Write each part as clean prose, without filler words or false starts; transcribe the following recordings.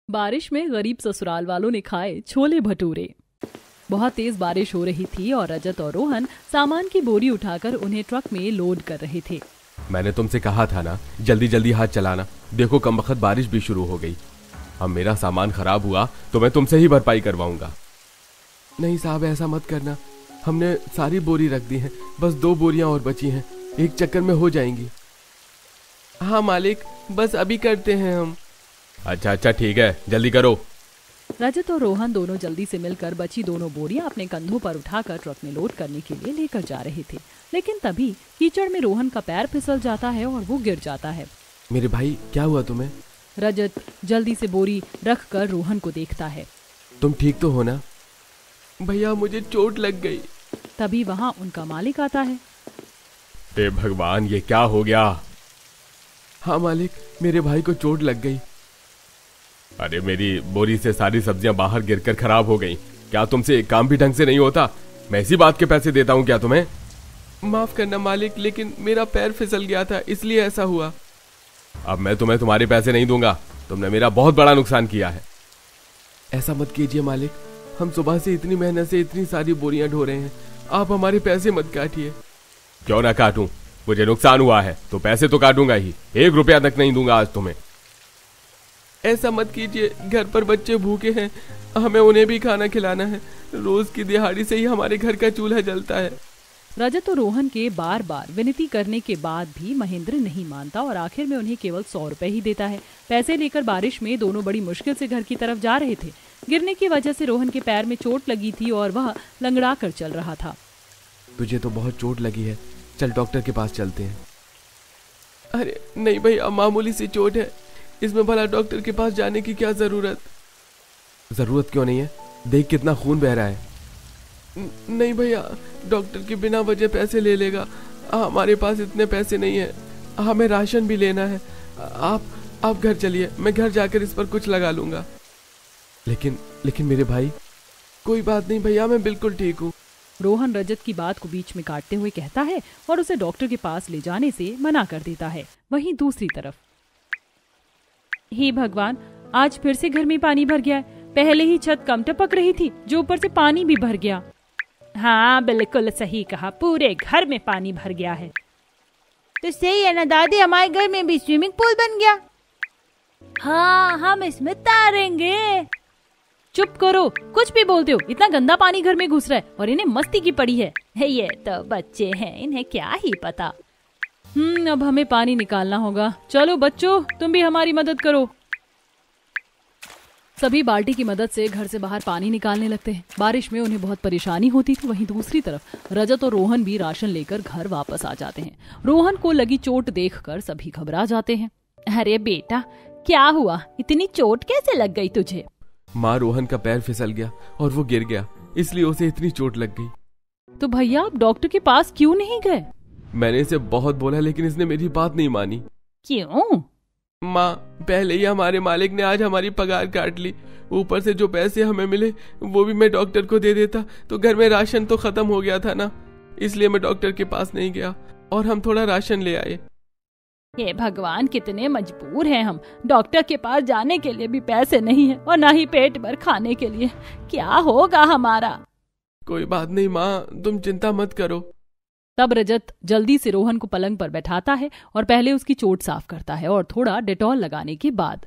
बारिश में गरीब ससुराल वालों ने खाए छोले भटूरे। बहुत तेज बारिश हो रही थी और रजत और रोहन सामान की बोरी उठाकर उन्हें ट्रक में लोड कर रहे थे। मैंने तुमसे कहा था ना, जल्दी जल्दी हाथ चलाना। देखो कमबख्त बारिश भी शुरू हो गई। अब मेरा सामान खराब हुआ तो मैं तुमसे ही भरपाई करवाऊंगा। नहीं साहब, ऐसा मत करना। हमने सारी बोरी रख दी है, बस 2 बोरियां और बची हैं, एक चक्कर में हो जाएंगी। हाँ मालिक, बस अभी करते हैं हम। अच्छा ठीक है, जल्दी करो। रजत और रोहन दोनों जल्दी से मिलकर बची दोनों बोरियां अपने कंधों पर उठाकर ट्रक में लोड करने के लिए लेकर जा रहे थे। लेकिन तभी कीचड़ में रोहन का पैर फिसल जाता है और वो गिर जाता है। मेरे भाई, क्या हुआ तुम्हें? रजत जल्दी से बोरी रख कर रोहन को देखता है। तुम ठीक तो हो ना? भैया, मुझे चोट लग गई। तभी वहाँ उनका मालिक आता है। हे भगवान, ये क्या हो गया? हाँ मालिक, मेरे भाई को चोट लग गई। अरे मेरी बोरी से सारी सब्जियां बाहर गिरकर खराब हो गई। क्या तुमसे एक काम भी ढंग से नहीं होता? मैं इसी बात के पैसे देता हूँ क्या तुम्हें? माफ करना मालिक, लेकिन मेरा पैर फिसल गया था, इसलिए ऐसा हुआ। अब मैं तुम्हें तुम्हारे पैसे नहीं दूंगा। तुमने मेरा बहुत बड़ा नुकसान किया है। ऐसा मत कीजिए मालिक, हम सुबह से इतनी मेहनत से इतनी सारी बोरियां ढो रहे हैं, आप हमारे पैसे मत काटिए। क्यों ना काटूं? मुझे नुकसान हुआ है तो पैसे तो काटूंगा ही। 1 रुपया तक नहीं दूंगा आज तुम्हें। ऐसा मत कीजिए, घर पर बच्चे भूखे हैं, हमें उन्हें भी खाना खिलाना है। रोज की दिहाड़ी से ही हमारे घर का चूल्हा जलता है। रजत और रोहन के बार बार विनती करने के बाद भी महेंद्र नहीं मानता और आखिर में उन्हें केवल 100 रुपए ही देता है। पैसे लेकर बारिश में दोनों बड़ी मुश्किल से घर की तरफ जा रहे थे। गिरने की वजह से रोहन के पैर में चोट लगी थी और वह लंगड़ा कर चल रहा था। तुझे तो बहुत चोट लगी है, चल डॉक्टर के पास चलते हैं। अरे नहीं भैया, मामूली सी चोट है, इसमें भला डॉक्टर के पास जाने की क्या जरूरत? जरूरत क्यों नहीं है? देख कितना खून बह रहा है। नहीं भैया, डॉक्टर के बिना वजह पैसे ले लेगा। हमारे पास इतने पैसे नहीं है, हमें राशन भी लेना है। आप घर चलिए, मैं घर जाकर इस पर कुछ लगा लूंगा। लेकिन मेरे भाई। कोई बात नहीं भैया, मैं बिल्कुल ठीक हूँ। रोहन रजत की बात को बीच में काटते हुए कहता है और उसे डॉक्टर के पास ले जाने से मना कर देता है। वहीं दूसरी तरफ, हे भगवान, आज फिर से घर में पानी भर गया है। पहले ही छत कम टपक रही थी, जो ऊपर से पानी भी भर गया। हाँ बिल्कुल सही कहा, पूरे घर में पानी भर गया है। तो सही है ना दादी, हमारे घर में भी स्विमिंग पूल बन गया। हाँ, हम इसमें तैरेंगे। चुप करो, कुछ भी बोलते हो। इतना गंदा पानी घर में घुस रहा है और इन्हें मस्ती की पड़ी है। ये तो बच्चे हैं, इन्हें क्या ही पता। अब हमें पानी निकालना होगा। चलो बच्चों, तुम भी हमारी मदद करो। सभी बाल्टी की मदद से घर से बाहर पानी निकालने लगते हैं। बारिश में उन्हें बहुत परेशानी होती थी। वहीं दूसरी तरफ रजत और रोहन भी राशन लेकर घर वापस आ जाते हैं। रोहन को लगी चोट देखकर सभी घबरा जाते हैं। अरे बेटा, क्या हुआ? इतनी चोट कैसे लग गई तुझे? माँ, रोहन का पैर फिसल गया और वो गिर गया, इसलिए उसे इतनी चोट लग गई। तो भैया, आप डॉक्टर के पास क्यों नहीं गए? मैंने इसे बहुत बोला, लेकिन इसने मेरी बात नहीं मानी। क्यों? माँ, पहले ही हमारे मालिक ने आज हमारी पगार काट ली। ऊपर से जो पैसे हमें मिले वो भी मैं डॉक्टर को दे देता तो घर में राशन तो खत्म हो गया था ना। इसलिए मैं डॉक्टर के पास नहीं गया और हम थोड़ा राशन ले आए। हे भगवान, कितने मजबूर हैं हम। डॉक्टर के पास जाने के लिए भी पैसे नहीं है और ना ही पेट भर खाने के लिए। क्या होगा हमारा? कोई बात नहीं माँ, तुम चिंता मत करो। तब रजत जल्दी से रोहन को पलंग पर बैठाता है और पहले उसकी चोट साफ करता है और थोड़ा डेटॉल लगाने के बाद।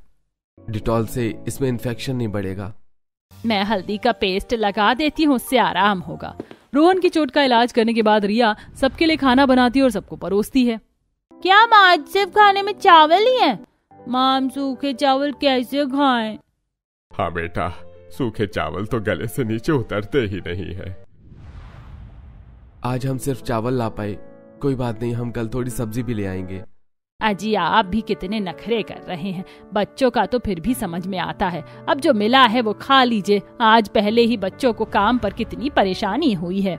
डेटॉल से इसमें इन्फेक्शन नहीं बढ़ेगा। मैं हल्दी का पेस्ट लगा देती हूँ, उससे आराम होगा। रोहन की चोट का इलाज करने के बाद रिया सबके लिए खाना बनाती है और सबको परोसती है। क्या माँ, आज सिर्फ खाने में चावल ही है? माँ, हम सूखे चावल कैसे खाएं? हाँ बेटा, सूखे चावल तो गले से नीचे उतरते ही नहीं है। आज हम सिर्फ चावल ला पाए, कोई बात नहीं, हम कल थोड़ी सब्जी भी ले आएंगे। अजी, आप भी कितने नखरे कर रहे हैं। बच्चों का तो फिर भी समझ में आता है। अब जो मिला है वो खा लीजिए। आज पहले ही बच्चों को काम पर कितनी परेशानी हुई है।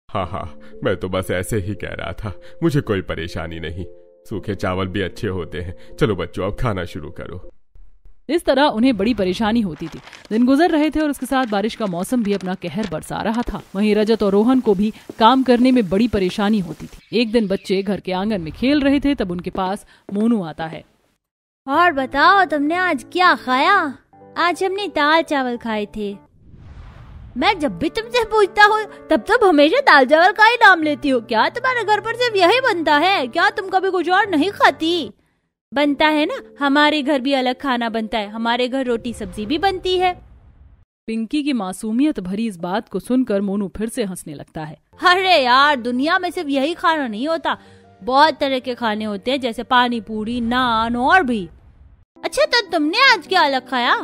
हाँ, मैं तो बस ऐसे ही कह रहा था, मुझे कोई परेशानी नहीं। सूखे चावल भी अच्छे होते हैं। चलो बच्चों, अब खाना शुरू करो। इस तरह उन्हें बड़ी परेशानी होती थी। दिन गुजर रहे थे और उसके साथ बारिश का मौसम भी अपना कहर बरसा रहा था। वहीं रजत और रोहन को भी काम करने में बड़ी परेशानी होती थी। एक दिन बच्चे घर के आंगन में खेल रहे थे, तब उनके पास मोनू आता है। और बताओ, तुमने आज क्या खाया? आज हमने दाल चावल खाए थे। मैं जब भी तुमसे पूछता हूँ तब तुम हमेशा दाल चावल का ही नाम लेती हो। क्या तुम्हारे घर पर सिर्फ यही बनता है? क्या तुम कभी कुछ और नहीं खाती? बनता है ना, हमारे घर भी अलग खाना बनता है। हमारे घर रोटी सब्जी भी बनती है। पिंकी की मासूमियत भरी इस बात को सुनकर मोनू फिर से हंसने लगता है। अरे यार, दुनिया में सिर्फ यही खाना नहीं होता, बहुत तरह के खाने होते हैं, जैसे पानी पूरी, नान और भी। अच्छा, तो तुमने आज क्या अलग खाया?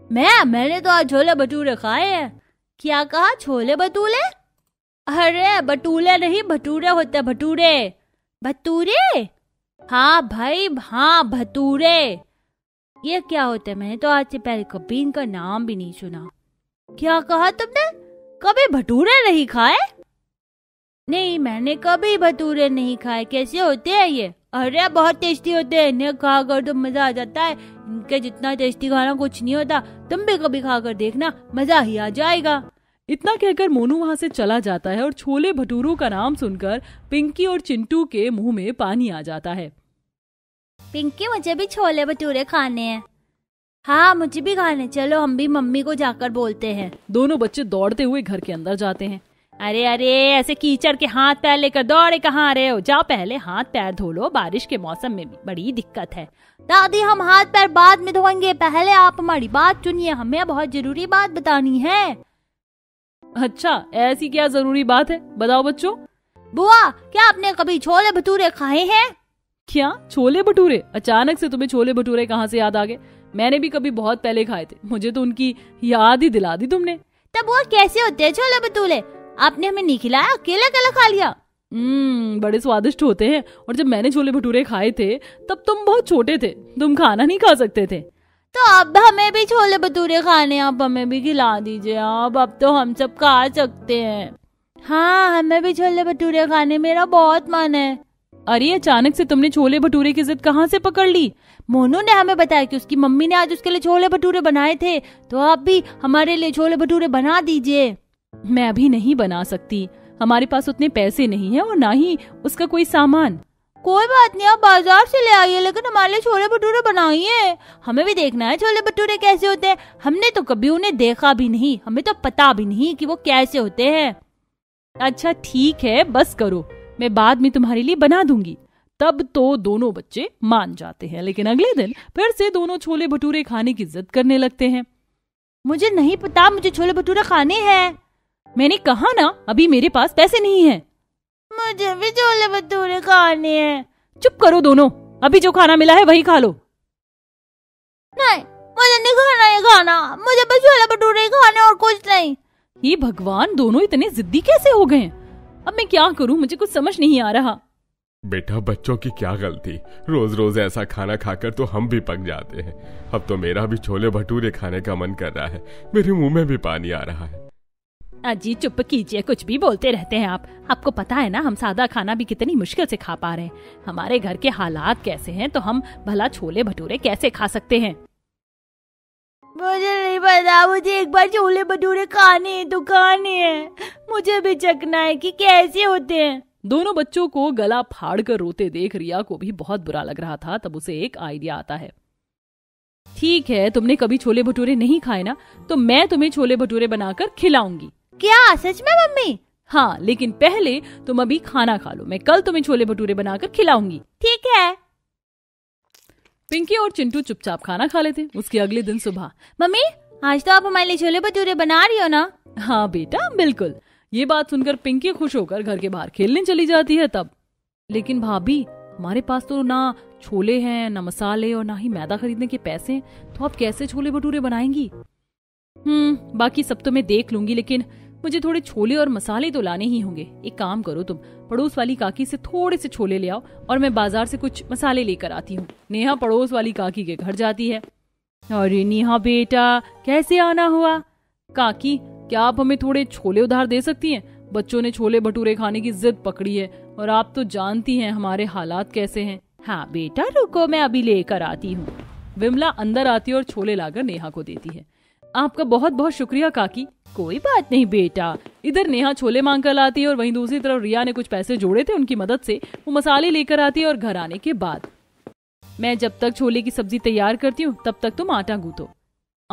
मैंने तो आज छोले भटूरे खाए हैं। क्या कहा? छोले भटूरे? अरे भटूरे नहीं, भटूरे होते हैं, भटूरे। भटूरे? हाँ भाई, हाँ भटूरे। ये क्या होता है? मैंने तो आज से पहले कभी इनका नाम भी नहीं सुना। क्या कहा तुमने? कभी भटूरे नहीं खाए? नहीं, मैंने कभी भटूरे नहीं खाए। कैसे होते हैं ये? अरे बहुत टेस्टी होते हैं, इन्हें खाकर तो मजा आ जाता है। इनके जितना टेस्टी खाना कुछ नहीं होता। तुम भी कभी खाकर देखना, मजा ही आ जाएगा। इतना कहकर मोनू वहाँ से चला जाता है और छोले भटूरों का नाम सुनकर पिंकी और चिंटू के मुंह में पानी आ जाता है। पिंकी, मुझे भी छोले भटूरे खाने हैं। हाँ, मुझे भी खाने। चलो हम भी मम्मी को जाकर बोलते हैं। दोनों बच्चे दौड़ते हुए घर के अंदर जाते हैं। अरे अरे, ऐसे कीचड़ के हाथ पैर लेकर दौड़े कहाँ रहे हो? जाओ पहले हाथ पैर धो लो, बारिश के मौसम में भी बड़ी दिक्कत है। दादी, हम हाथ पैर बाद में धोएंगे, पहले आप हमारी बात सुनिए, हमें बहुत जरूरी बात बतानी है। अच्छा, ऐसी क्या जरूरी बात है? बताओ बच्चों। बुआ, क्या आपने कभी छोले भटूरे खाए हैं? क्या छोले भटूरे? अचानक से तुम्हें छोले भटूरे कहाँ से याद आ गए? मैंने भी कभी बहुत पहले खाए थे, मुझे तो उनकी याद ही दिला दी तुमने। तब वो कैसे होते हैं छोले भटूरे? आपने हमें नहीं खिलाया, अकेला अकेला खा लिया। बड़े स्वादिष्ट होते हैं। और जब मैंने छोले भटूरे खाए थे तब तुम बहुत छोटे थे, तुम खाना नहीं खा सकते थे। तो अब हमें भी छोले भटूरे खाने, आप हमें भी खिला दीजिए। अब तो हम सब खा सकते हैं। हाँ, हमें भी छोले भटूरे खाने, मेरा बहुत मन है। अरे, अचानक से तुमने छोले भटूरे की जिद कहाँ से पकड़ ली? मोनू ने हमें बताया कि उसकी मम्मी ने आज उसके लिए छोले भटूरे बनाए थे, तो आप भी हमारे लिए छोले भटूरे बना दीजिए। मैं अभी नहीं बना सकती, हमारे पास उतने पैसे नहीं है और ना ही उसका कोई सामान। कोई बात नहीं, आप बाजार से ले आइए, लेकिन हमारे लिए छोले भटूरे बनाइए। हमें भी देखना है छोले भटूरे कैसे होते हैं। हमने तो कभी उन्हें देखा भी नहीं, हमें तो पता भी नहीं कि वो कैसे होते हैं। अच्छा ठीक है, बस करो, मैं बाद में तुम्हारे लिए बना दूंगी। तब तो दोनों बच्चे मान जाते हैं, लेकिन अगले दिन फिर से दोनों छोले भटूरे खाने की जिद करने लगते हैं। मुझे नहीं पता, मुझे छोले भटूरे खाने हैं। मैंने कहा ना, अभी मेरे पास पैसे नहीं हैं। मुझे भी छोले भटूरे खाने हैं। चुप करो दोनों, अभी जो खाना मिला है वही खा लो। नहीं, मुझे नहीं खाना ये खाना, मुझे बस छोले भटूरे खाने और कुछ नहीं। हे भगवान, दोनों इतने जिद्दी कैसे हो गए? अब मैं क्या करूं, मुझे कुछ समझ नहीं आ रहा। बेटा, बच्चों की क्या गलती, रोज रोज ऐसा खाना खाकर तो हम भी पक जाते हैं। अब तो मेरा भी छोले भटूरे खाने का मन कर रहा है, मेरे मुंह में भी पानी आ रहा है। अजी चुप कीजिए, कुछ भी बोलते रहते हैं आप। आपको पता है ना, हम सादा खाना भी कितनी मुश्किल से खा पा रहे हैं। हमारे घर के हालात कैसे हैं, तो हम भला छोले भटूरे कैसे खा सकते हैं? मुझे नहीं पता, मुझे एक बार छोले भटूरे खाने तो खाने हैं। मुझे भी चखना है कि कैसे होते हैं। दोनों बच्चों को गला फाड़ कर रोते देख रिया को भी बहुत बुरा लग रहा था। तब उसे एक आइडिया आता है। ठीक है, तुमने कभी छोले भटूरे नहीं खाए ना, तो मैं तुम्हें छोले भटूरे बनाकर खिलाऊंगी। क्या सच में मम्मी? हाँ, लेकिन पहले तुम अभी खाना खा लो, मैं कल तुम्हें छोले भटूरे बनाकर खिलाऊंगी। ठीक है। पिंकी और चिंटू चुपचाप खाना खा लेते। उसके अगले दिन सुबह, मम्मी आज तो आप हमारे लिए छोले भटूरे बना रही हो ना? हाँ बेटा, बिल्कुल। ये बात सुनकर पिंकी खुश होकर घर के बाहर खेलने चली जाती है। तब, लेकिन भाभी, हमारे पास तो ना छोले हैं, ना मसाले और ना ही मैदा खरीदने के पैसे हैं, तो आप कैसे छोले भटूरे बनाएंगी? बाकी सब तो मैं देख लूंगी, लेकिन मुझे थोड़े छोले और मसाले तो लाने ही होंगे। एक काम करो, तुम पड़ोस वाली काकी से थोड़े से छोले ले आओ और मैं बाजार से कुछ मसाले लेकर आती हूँ। नेहा पड़ोस वाली काकी के घर जाती है। अरे नेहा बेटा, कैसे आना हुआ? काकी, क्या आप हमें थोड़े छोले उधार दे सकती हैं? बच्चों ने छोले भटूरे खाने की जिद पकड़ी है और आप तो जानती हैं हमारे हालात कैसे हैं। हाँ बेटा रुको, मैं अभी लेकर आती हूँ। विमला अंदर आती है और छोले लाकर नेहा को देती है। आपका बहुत बहुत शुक्रिया काकी। कोई बात नहीं बेटा। इधर नेहा छोले मांग कर लाती है और वहीं दूसरी तरफ रिया ने कुछ पैसे जोड़े थे, उनकी मदद से वो मसाले लेकर आती है। और घर आने के बाद, मैं जब तक छोले की सब्जी तैयार करती हूँ तब तक तुम आटा गूंथो।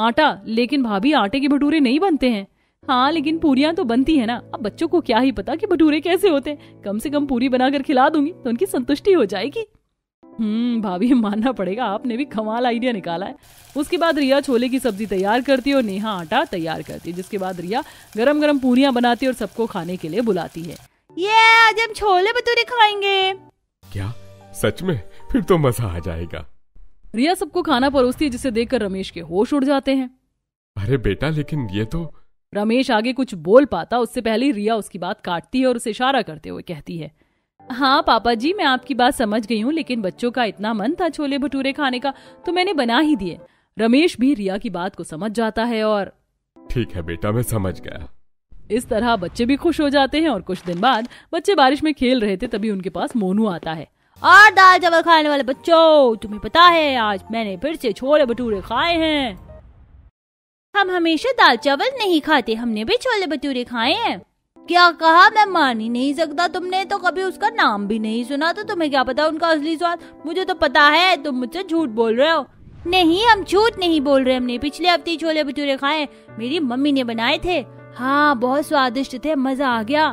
आटा, लेकिन भाभी आटे के भटूरे नहीं बनते हैं। हाँ, लेकिन पूरियां तो बनती है ना। अब बच्चों को क्या ही पता कि भटूरे कैसे होते हैं। कम से कम पूरी बनाकर खिला दूंगी तो उनकी संतुष्टि हो जाएगी। भाभी मानना पड़ेगा, आपने भी कमाल आइडिया निकाला है। उसके बाद रिया छोले की सब्जी तैयार करती है और नेहा आटा तैयार करती है, जिसके बाद रिया गरम गरम पूरियां बनाती है और सबको खाने के लिए बुलाती है। ये आज हम छोले भटूरे खाएंगे। क्या सच में? फिर तो मजा आ जाएगा। रिया सबको खाना परोसती है, जिसे देखकर रमेश के होश उड़ जाते हैं। अरे बेटा, लेकिन ये तो। रमेश आगे कुछ बोल पाता उससे पहले रिया उसकी बात काटती है और उसे इशारा करते हुए कहती है, हाँ पापा जी, मैं आपकी बात समझ गई हूँ, लेकिन बच्चों का इतना मन था छोले भटूरे खाने का तो मैंने बना ही दिए। रमेश भी रिया की बात को समझ जाता है और ठीक है बेटा, मैं समझ गया। इस तरह बच्चे भी खुश हो जाते हैं। और कुछ दिन बाद बच्चे बारिश में खेल रहे थे, तभी उनके पास मोनू आता है। और दाल चावल खाने वाले बच्चों, तुम्हें पता है आज मैंने फिर से छोले भटूरे खाए हैं। हम हमेशा दाल चावल नहीं खाते, हमने भी छोले भटूरे खाए हैं। क्या कहा? मैं मान ही नहीं सकता। तुमने तो कभी उसका नाम भी नहीं सुना, तो तुम्हें क्या पता उनका असली स्वाद? मुझे तो पता है, तुम मुझसे झूठ बोल रहे हो। नहीं, हम झूठ नहीं बोल रहे। हमने पिछले हफ्ते छोले भटूरे खाए, मेरी मम्मी ने बनाए थे। हाँ, बहुत स्वादिष्ट थे, मजा आ गया।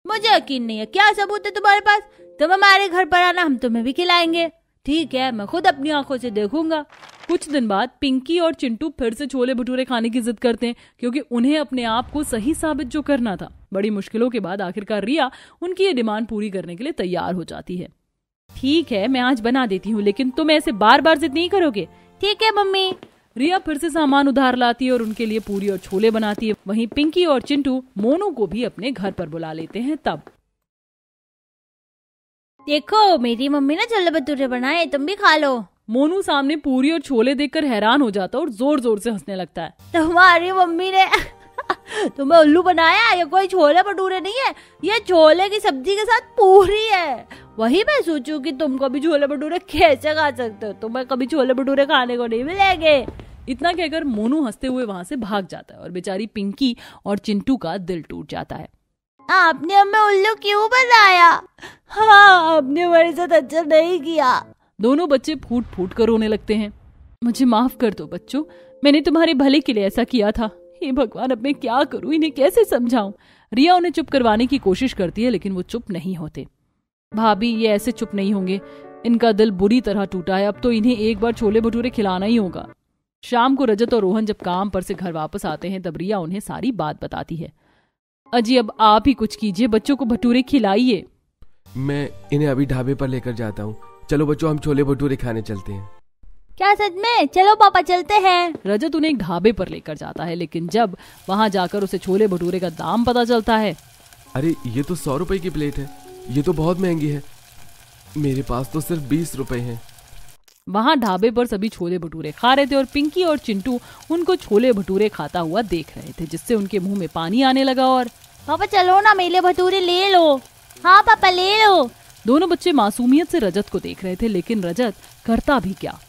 मुझे यकीन नहीं है। क्या सबूत है तुम्हारे पास? तुम हमारे घर पर आना, हम तुम्हें भी खिलाएंगे। ठीक है, मैं खुद अपनी आंखों से देखूंगा। कुछ दिन बाद पिंकी और चिंटू फिर से छोले भटूरे खाने की जिद करते हैं, क्योंकि उन्हें अपने आप को सही साबित जो करना था। बड़ी मुश्किलों के बाद आखिरकार रिया उनकी ये डिमांड पूरी करने के लिए तैयार हो जाती है। ठीक है, मैं आज बना देती हूँ, लेकिन तुम ऐसे बार बार जिद नहीं करोगे। ठीक है मम्मी। रिया फिर से सामान उधार लाती है और उनके लिए पूरी और छोले बनाती है। वहीं पिंकी और चिंटू मोनू को भी अपने घर पर बुला लेते हैं। तब देखो, मेरी मम्मी ने छोले भटूरे बनाए, तुम भी खा लो। मोनू सामने पूरी और छोले देखकर हैरान हो जाता है और जोर जोर से हंसने लगता है। तुम्हारी मम्मी ने तुम्हें उल्लू बनाया। ये कोई छोले भटूरे नहीं है, ये छोले की सब्जी के साथ पूरी है। वही मैं सोचूं कि तुम कभी छोले भटूरे कैसे खा सकते हो। तुम्हें कभी छोले भटूरे खाने को नहीं मिलेंगे। इतना कहकर मोनू हंसते हुए वहाँ से भाग जाता है और बेचारी पिंकी और चिंटू का दिल टूट जाता है। आपने हमें उल्लू क्यों बनाया? हाँ, आपने हमारे साथ अच्छा नहीं किया। दोनों बच्चे फूट फूट कर रोने लगते हैं। मुझे माफ कर दो बच्चों, मैंने तुम्हारे भले के लिए ऐसा किया था। हे भगवान, अब मैं क्या करूं, इन्हें कैसे समझाऊं। रिया उन्हें चुप करवाने की कोशिश करती है, लेकिन वो चुप नहीं होते। भाभी, ये ऐसे चुप नहीं होंगे, इनका दिल बुरी तरह टूटा है। अब तो इन्हें एक बार छोले भटूरे खिलाना ही होगा। शाम को रजत और रोहन जब काम पर से घर वापस आते हैं, तब रिया उन्हें सारी बात बताती है। अजी, अब आप ही कुछ कीजिए, बच्चों को भटूरे खिलाइए। मैं इन्हें अभी ढाबे पर लेकर जाता हूँ। चलो बच्चों, हम छोले भटूरे खाने चलते हैं। क्या सच में? चलो पापा, चलते हैं। रजत उन्हें एक ढाबे पर लेकर जाता है, लेकिन जब वहाँ जाकर उसे छोले भटूरे का दाम पता चलता है। अरे, ये तो 100 रुपए की प्लेट है, ये तो बहुत महंगी है। मेरे पास तो सिर्फ 20 रुपए हैं। वहाँ ढाबे पर सभी छोले भटूरे खा रहे थे और पिंकी और चिंटू उनको छोले भटूरे खाता हुआ देख रहे थे, जिससे उनके मुंह में पानी आने लगा। और पापा चलो ना, मेरे भटूरे ले लो। हाँ पापा, ले लो। दोनों बच्चे मासूमियत से रजत को देख रहे थे, लेकिन रजत करता भी क्या।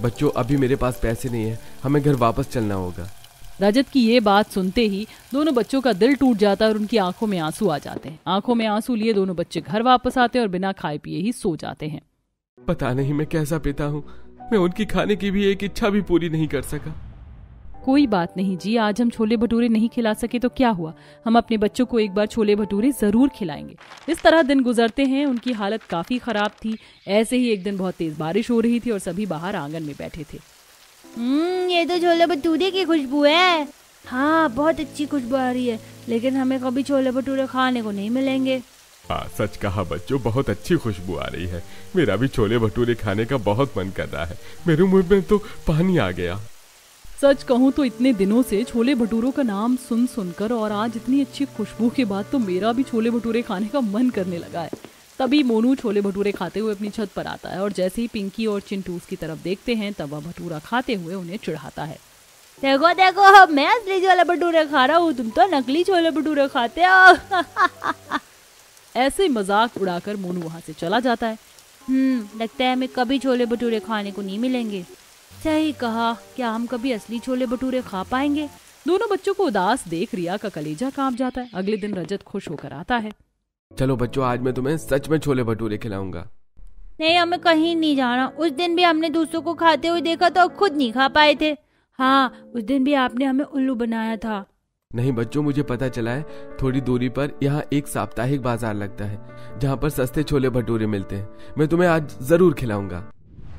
बच्चों, अभी मेरे पास पैसे नहीं है, हमें घर वापस चलना होगा। रजत की ये बात सुनते ही दोनों बच्चों का दिल टूट जाता है और उनकी आंखों में आंसू आ जाते हैं। आंखों में आंसू लिए दोनों बच्चे घर वापस आते हैं और बिना खाए पिए ही सो जाते हैं। पता नहीं मैं कैसा पिता हूँ, मैं उनकी खाने की भी एक इच्छा भी पूरी नहीं कर सका। कोई बात नहीं जी, आज हम छोले भटूरे नहीं खिला सके तो क्या हुआ, हम अपने बच्चों को एक बार छोले भटूरे जरूर खिलाएंगे। इस तरह दिन गुजरते हैं। उनकी हालत काफी खराब थी। ऐसे ही एक दिन बहुत तेज बारिश हो रही थी और सभी बाहर आंगन में बैठे थे। ये तो छोले भटूरे की खुशबू है। हाँ, बहुत अच्छी खुशबू आ रही है, लेकिन हमें कभी छोले भटूरे खाने को नहीं मिलेंगे। हाँ, सच कहा बच्चों, बहुत अच्छी खुशबू आ रही है। मेरा भी छोले भटूरे खाने का बहुत मन कर रहा है। मेरे मुंह में तो पानी आ गया। सच कहूँ तो इतने दिनों से छोले भटूरों का नाम सुन सुनकर और आज इतनी अच्छी खुशबू के बाद तो मेरा भी छोले भटूरे खाने का मन करने लगा है। तभी मोनू छोले भटूरे खाते हुए अपनी छत पर आता है और जैसे ही पिंकी और चिंटू उसकी तरफ देखते हैं, तब वह भटूरा खाते हुए उन्हें चिढ़ाता है। देखो देखो, मैं असली छोले भटूरे खा रहा हूँ, तुम तो नकली छोले भटूरे खाते हो। ऐसे मजाक उड़ाकर मोनू वहाँ से चला जाता है। लगता है हमें कभी छोले भटूरे खाने को नहीं मिलेंगे। सही कहा, क्या हम कभी असली छोले भटूरे खा पाएंगे? दोनों बच्चों को उदास देख रिया का कलेजा कांप जाता है। अगले दिन रजत खुश होकर आता है। चलो बच्चों, आज मैं तुम्हें सच में छोले भटूरे खिलाऊंगा। नहीं, हमें कहीं नहीं जाना। उस दिन भी हमने दूसरों को खाते हुए देखा तो खुद नहीं खा पाए थे। हाँ, उस दिन भी आपने हमें उल्लू बनाया था। नहीं बच्चों, मुझे पता चला है थोड़ी दूरी पर यहाँ एक साप्ताहिक बाजार लगता है जहाँ पर सस्ते छोले भटूरे मिलते हैं। मैं तुम्हें आज जरूर खिलाऊंगा।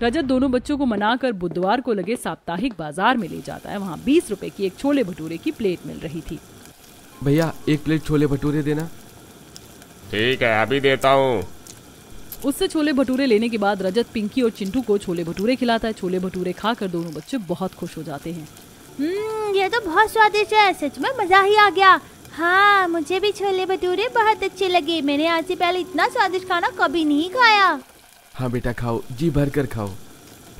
रजत दोनों बच्चों को मनाकर बुधवार को लगे साप्ताहिक बाजार में ले जाता है। वहाँ 20 रुपए की एक छोले भटूरे की प्लेट मिल रही थी। भैया 1 प्लेट छोले भटूरे देना। ठीक है, अभी देता हूँ। उससे छोले भटूरे लेने के बाद रजत पिंकी और चिंटू को छोले भटूरे खिलाता है। छोले भटूरे खाकर दोनों बच्चे बहुत खुश हो जाते हैं। ये तो बहुत स्वादिष्ट है, सच में मजा ही आ गया। हाँ, मुझे भी छोले भटूरे बहुत अच्छे लगे। मैंने आज से पहले इतना स्वादिष्ट खाना कभी नहीं खाया। हाँ बेटा खाओ, जी भर कर खाओ।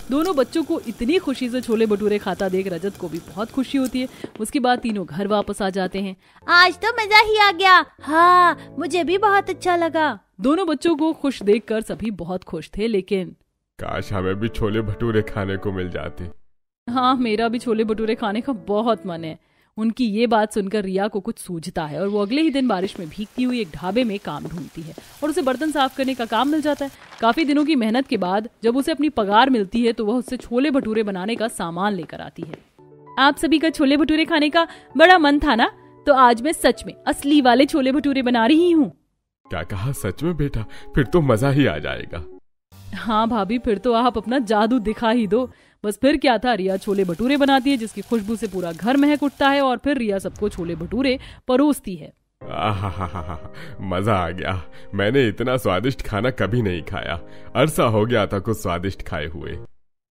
दोनों बच्चों को इतनी खुशी से छोले भटूरे खाता देख रजत को भी बहुत खुशी होती है। उसके बाद तीनों घर वापस आ जाते हैं। आज तो मजा ही आ गया। हाँ, मुझे भी बहुत अच्छा लगा। दोनों बच्चों को खुश देखकर सभी बहुत खुश थे, लेकिन काश हमें भी छोले भटूरे खाने को मिल जाते। हाँ, मेरा भी छोले भटूरे खाने का बहुत मन है। उनकी ये बात सुनकर रिया को कुछ सूझता है और वो अगले ही दिन बारिश में भीगती हुई एक ढाबे में काम ढूंढती है और उसे बर्तन साफ करने का काम मिल जाता है। काफी दिनों की मेहनत के बाद जब उसे अपनी पगार मिलती है तो वह उससे छोले भटूरे बनाने का सामान लेकर आती है। आप सभी का छोले भटूरे खाने का बड़ा मन था ना, तो आज मैं सच में असली वाले छोले भटूरे बना रही हूँ। क्या कहा? सच में बेटा? फिर तो मजा ही आ जाएगा। हाँ भाभी, फिर तो आप अपना जादू दिखा ही दो। बस फिर क्या था, रिया छोले भटूरे बनाती है जिसकी खुशबू से पूरा घर महक उठता है और फिर रिया सबको छोले भटूरे परोसती है। मजा आ गया। मैंने इतना स्वादिष्ट खाना कभी नहीं खाया। अरसा हो गया था कुछ स्वादिष्ट खाए हुए।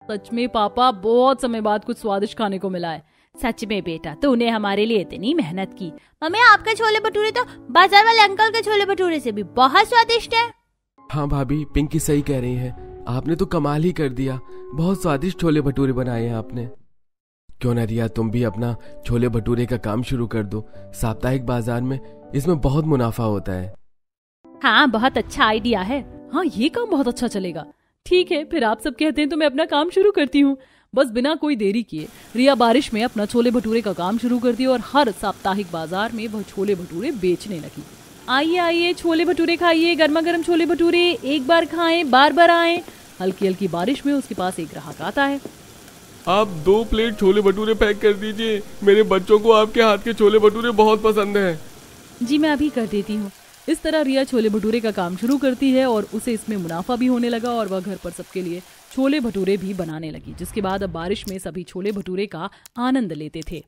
सच में पापा, बहुत समय बाद कुछ स्वादिष्ट खाने को मिला है। सच में बेटा, तूने हमारे लिए इतनी मेहनत की। मम्मी, आपके छोले भटूरे तो बाजार वाले अंकल के छोले भटूरे से भी बहुत स्वादिष्ट है। हाँ भाभी, पिंकी सही कह रही है। आपने तो कमाल ही कर दिया। बहुत स्वादिष्ट छोले भटूरे बनाए हैं आपने। क्यों ना रिया, तुम भी अपना छोले भटूरे का काम शुरू कर दो। साप्ताहिक बाजार में इसमें बहुत मुनाफा होता है। हाँ, बहुत अच्छा आइडिया है। हाँ, ये काम बहुत अच्छा चलेगा। ठीक है, फिर आप सब कहते हैं तो मैं अपना काम शुरू करती हूँ। बस बिना कोई देरी किए रिया बारिश में अपना छोले भटूरे का काम शुरू कर दिया और हर साप्ताहिक बाजार में वह छोले भटूरे बेचने लगी। आइए आइए, छोले भटूरे खाइए, गर्मा गर्म छोले भटूरे, एक बार खाएं बार बार आएं। हल्की हल्की बारिश में उसके पास एक ग्राहक आता है। आप 2 प्लेट छोले भटूरे पैक कर दीजिए। मेरे बच्चों को आपके हाथ के छोले भटूरे बहुत पसंद हैं। जी मैं अभी कर देती हूँ। इस तरह रिया छोले भटूरे का काम शुरू करती है और उसे इसमें मुनाफा भी होने लगा और वह घर पर सबके लिए छोले भटूरे भी बनाने लगी, जिसके बाद अब बारिश में सभी छोले भटूरे का आनंद लेते थे।